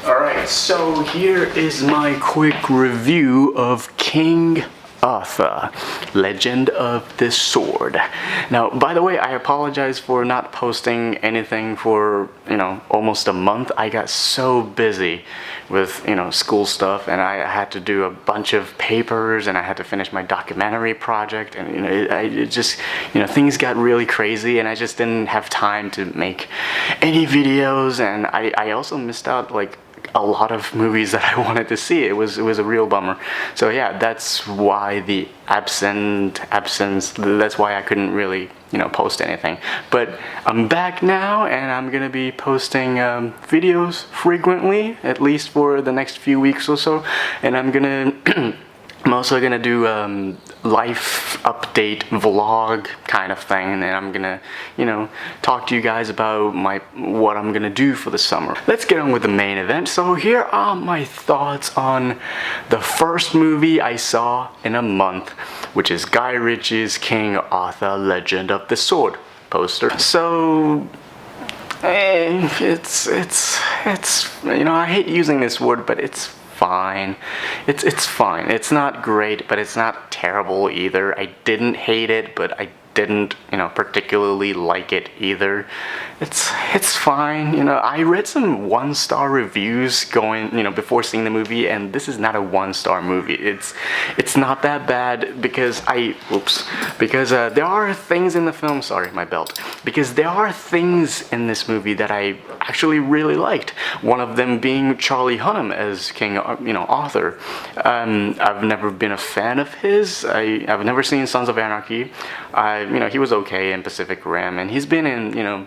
Alright, so here is my quick review of King Arthur, Legend of the Sword. Now, by the way, I apologize for not posting anything for, almost a month. I got so busy with, school stuff, and I had to do a bunch of papers, and I had to finish my documentary project, and, it just, things got really crazy, and I just didn't have time to make any videos, and I also missed out, like, a lot of movies that I wanted to see. It was a real bummer. So yeah, that's why the absence, that's why I couldn't really, post anything. But I'm back now, and I'm gonna be posting videos frequently, at least for the next few weeks or so, and I'm also gonna do life update vlog kind of thing, and then I'm gonna, talk to you guys about what I'm gonna do for the summer. Let's get on with the main event. So here are my thoughts on the first movie I saw in a month, which is Guy Ritchie's King Arthur, Legend of the Sword poster. So it's I hate using this word, but it's fine. It's fine. It's not great, but it's not terrible either. I didn't hate it, but I didn't, particularly like it either. It's fine. I read some one-star reviews before seeing the movie, and this is not a one-star movie. It's not that bad because there are things in the film, sorry, my belt. Because there are things in this movie that I actually really liked. One of them being Charlie Hunnam as King, Arthur. I've never been a fan of his. I've never seen Sons of Anarchy. He was okay in Pacific Rim, and he's been in,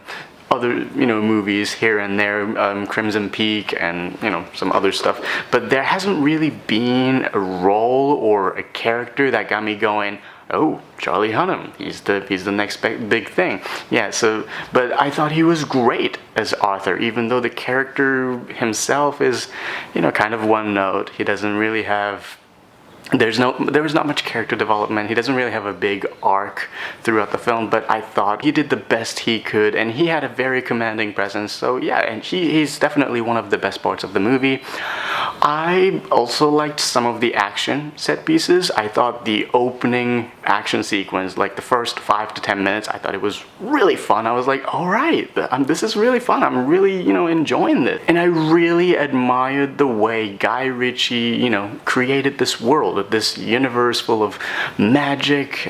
other, movies here and there, Crimson Peak and, some other stuff. But there hasn't really been a role or a character that got me going, oh, Charlie Hunnam, he's the next big thing. Yeah, but I thought he was great as Arthur, even though the character himself is, kind of one note. He doesn't really have, there was not much character development. He doesn't really have a big arc throughout the film, but I thought he did the best he could, and he had a very commanding presence. So yeah, and he's definitely one of the best parts of the movie. I also liked some of the action set pieces. I thought the opening action sequence, like the first 5 to 10 minutes, I thought it was really fun. I was like, all right, this is really fun. I'm really, enjoying this. And I really admired the way Guy Ritchie, created this world, this universe full of magic,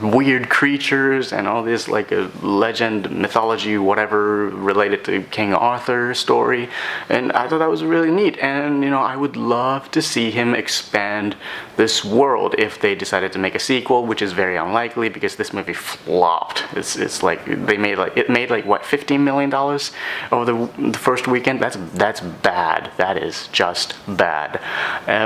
weird creatures, and all this like a legend, mythology, whatever related to King Arthur story. And I thought that was really neat. And I would love to see him expand this world if they decided to make a sequel, which is very unlikely because this movie flopped. It's like it made like what, $15 million over the first weekend. That's bad. That is just bad.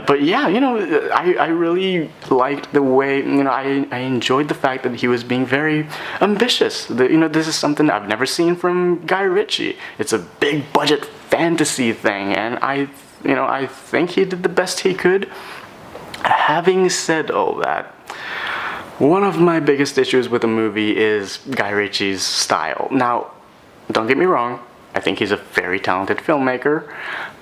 But yeah, I really liked the way, I enjoyed the fact that he was being very ambitious. This is something I've never seen from Guy Ritchie. It's a big budget fantasy thing, and I think he did the best he could. Having said all that, one of my biggest issues with the movie is Guy Ritchie's style. Now, don't get me wrong, I think he's a very talented filmmaker,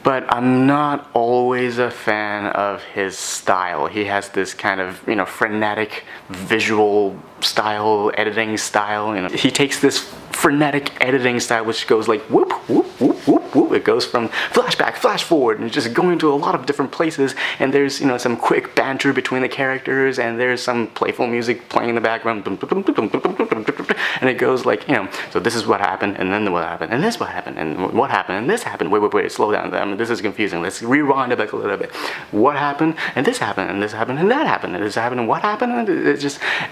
but I'm not always a fan of his style. He has this kind of, frenetic visual style, editing style. He takes this frenetic editing style which goes like whoop, whoop, whoop, whoop, whoop. It goes from flashback, flash forward, and just going to a lot of different places, and there's, some quick banter between the characters, and there's some playful music playing in the background, and it goes like, so this is what happened, and then what happened, and this what happened, and what happened, and this happened. Wait, slow down. This is confusing. Let's rewind it back a little bit. What happened, and this happened, and this happened, and that happened, and this happened, and what happened,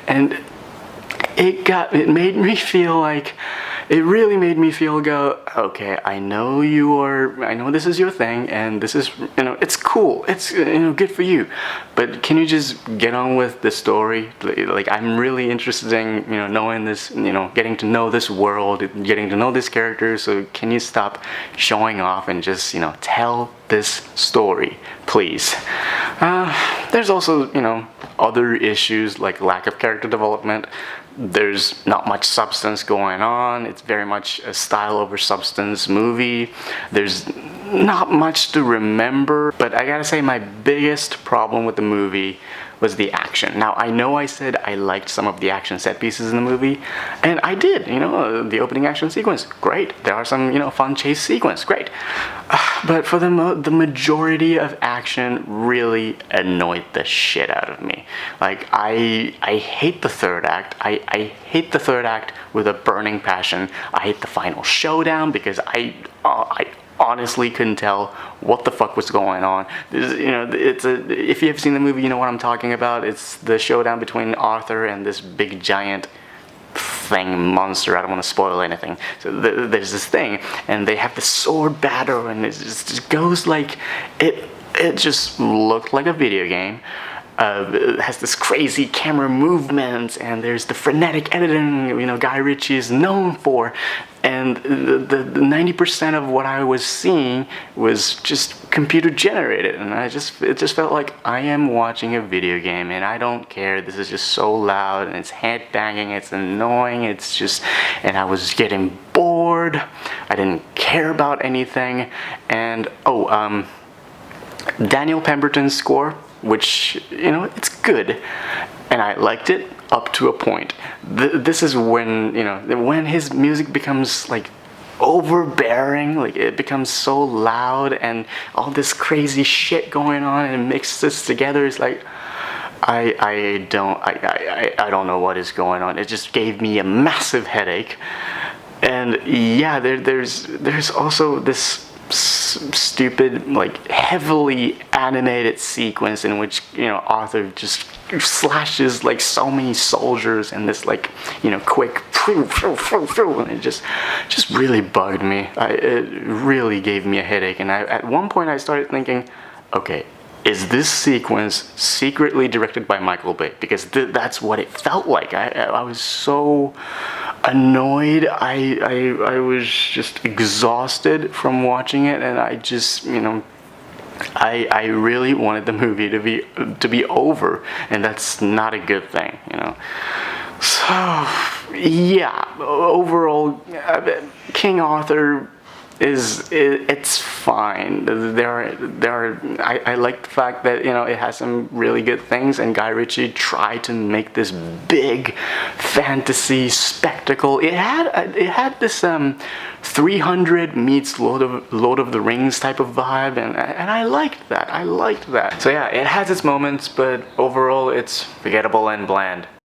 and it made me feel like, it really made me feel okay, I know this is your thing, and this is, it's cool, it's, good for you, but can you just get on with the story? Like, I'm really interested in, knowing this, getting to know this world, getting to know this character, so can you stop showing off and just, tell this story, please? There's also, other issues like lack of character development. There's not much substance going on. It's very much a style over substance movie. There's not much to remember, but I gotta say my biggest problem with the movie was the action. Now, I know I said I liked some of the action set pieces in the movie, and I did, you know, the opening action sequence, great. There are some, you know, fun chase sequence, great. But for the majority of action really annoyed the shit out of me. Like, I hate the third act. I hate the third act with a burning passion. I hate the final showdown because I honestly couldn't tell what the fuck was going on. You know, if you've seen the movie, you know what I'm talking about. It's the showdown between Arthur and this big giant monster. I don't want to spoil anything. So there's this thing, and they have this sword battle, and it just goes like it just looked like a video game. It has this crazy camera movements, and there's the frenetic editing, you know, Guy Ritchie is known for. And the 90% of what I was seeing was just computer generated, and it just felt like I am watching a video game, and I don't care. This is just so loud, and it's head banging, it's annoying, it's just, and I was getting bored. I didn't care about anything, and Daniel Pemberton's score, which, you know, it's good, and I liked it up to a point. This is when, you know, when his music becomes like overbearing, like it becomes so loud and all this crazy shit going on and mixes together. It's like I don't know what is going on. It just gave me a massive headache. And yeah, there's also this stupid, like, heavily animated sequence in which, you know, Arthur just slashes like so many soldiers and this, like, you know, quick and it just really bugged me. It really gave me a headache, and at one point I started thinking, okay, is this sequence secretly directed by Michael Bay? Because that's what it felt like. I was so annoyed. I was just exhausted from watching it, and I just, you know, I really wanted the movie to be over, and that's not a good thing, you know. So yeah, overall, King Arthur it's fine. I like the fact that, you know, it has some really good things, and Guy Ritchie tried to make this big fantasy spectacle. It had this 300 meets Lord of the Rings type of vibe, and I liked that. So yeah, it has its moments, but overall it's forgettable and bland.